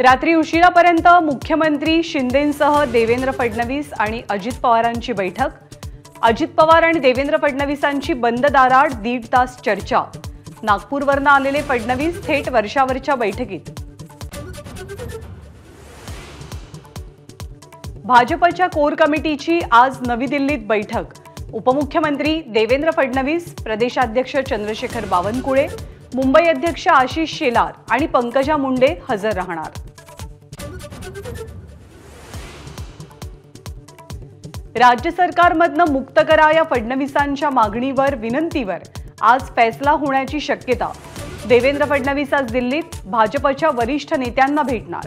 रात्री उशिरापर्यंत मुख्यमंत्री शिंदेंसह देवेंद्र फडणवीस आणि अजित पवारांची बैठक। अजित पवार आणि देवेंद्र फडणवीसांची बंद दारात 1.5 तास चर्चा। नागपूरवरून आलेले फडणवीस थेट वर्षावरच्या बैठकीत। भाजपच्या कोर कमिटीची आज नवी दिल्लीत बैठक। उपमुख्यमंत्री देवेंद्र फडणवीस, प्रदेशाध्यक्ष चंद्रशेखर बावनकुळे, मुंबई अध्यक्ष आशिष शेलार आणि पंकजा मुंडे हजर राहणार। राज्य सरकारमधनं मुक्त करा या फडणवीसांच्या मागणीवर विनंतीवर आज फैसला होण्याची शक्यता। देवेंद्र फडणवीस आज दिल्लीत भाजपच्या वरिष्ठ नेत्यांना भेटणार।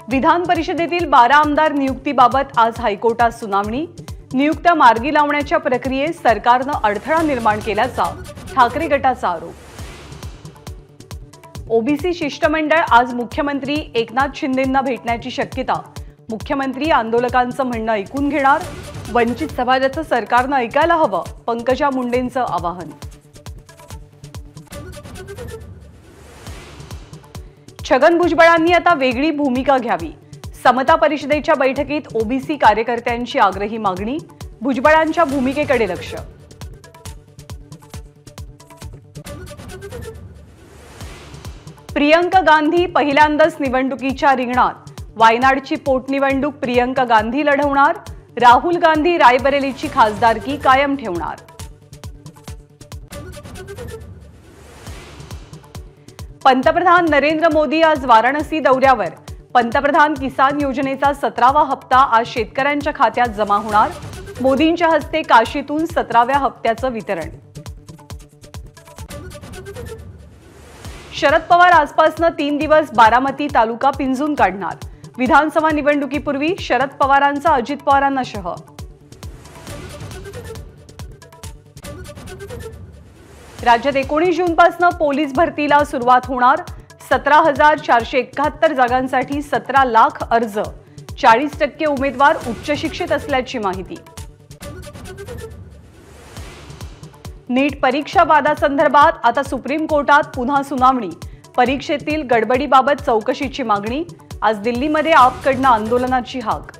विधान परिषदेतील 12 आमदार नियुक्तीबाबत आज हायकोर्टात सुनावणी। नियुक्त्या मार्गी लावण्याच्या प्रक्रियेत सरकारनं अडथळा निर्माण केल्याचा ठाकरे गटाचा आरोप। ओबीसी शिष्टमंडळ आज मुख्यमंत्री एकनाथ शिंदेंना भेटण्याची शक्यता। मुख्यमंत्री आंदोलकांचं म्हणणं ऐकून घेणार। वंचित समाजाचं सरकारनं ऐकायला हवं, पंकजा मुंडेंचं आवाहन। छगन भुजबळांनी आता वेगळी भूमिका घ्यावी। समता परिषदेच्या बैठकीत ओबीसी कार्यकर्त्यांची आग्रही मागणी। भुजबळांच्या भूमिकेकडे लक्ष। प्रियंका गांधी पहिल्यांदाच निवडणुकीच्या रिंगणात। वायनाडची पोटनिवडणूक प्रियंका गांधी लढवणार। राहुल गांधी रायबरेलीची खासदारकी कायम ठेवणार। पंतप्रधान नरेंद्र मोदी आज वाराणसी दौऱ्यावर। पंतप्रधान किसान योजनेचा 17वा हप्ता आज शेतकऱ्यांच्या खात्यात जमा होणार। मोदींच्या हस्ते काशीतून 17व्या हप्त्याचं वितरण। शरद पवार आजपासून 3 दिवस बारामती तालुका पिंजून काढणार। विधानसभा निवडणुकीपूर्वी शरद पवारांचा अजित पवारांना शह। राज्यात 19 जूनपासून पोलीस भरतीला सुरुवात होणार। 17,471 जागांसाठी 17 लाख अर्ज। 40% उमेदवार उच्च शिक्षित असल्याची माहिती। नीट परीक्षा वादासंदर्भात आता सुप्रीम कोर्टात पुन्हा सुनावणी। परीक्षेतील गडबडीबाबत चौकशीची मागणी। आज दिल्लीमध्ये आपकडनं आंदोलनाची हाक।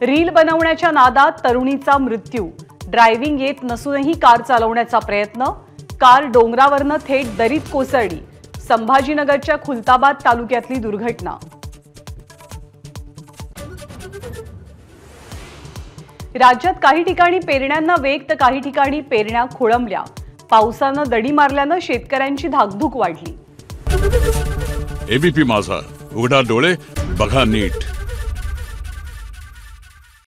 रील बनवण्याच्या नादात तरुणीचा मृत्यू। ड्रायव्हिंग येत नसूनही कार चालवण्याचा प्रयत्न। कार डोंगरावरनं थेट दरीत कोसळली। संभाजीनगरच्या खुलताबाद तालुक्यातली दुर्घटना। राज्यात काही ठिकाणी पेरण्यांना वेग तर काही ठिकाणी पेरण्या खोळंबल्या। पावसानं दडी मारल्यानं शेतकऱ्यांची धाकधूक वाढली। एबीपी माझा, उघडा डोळे बघा नीट।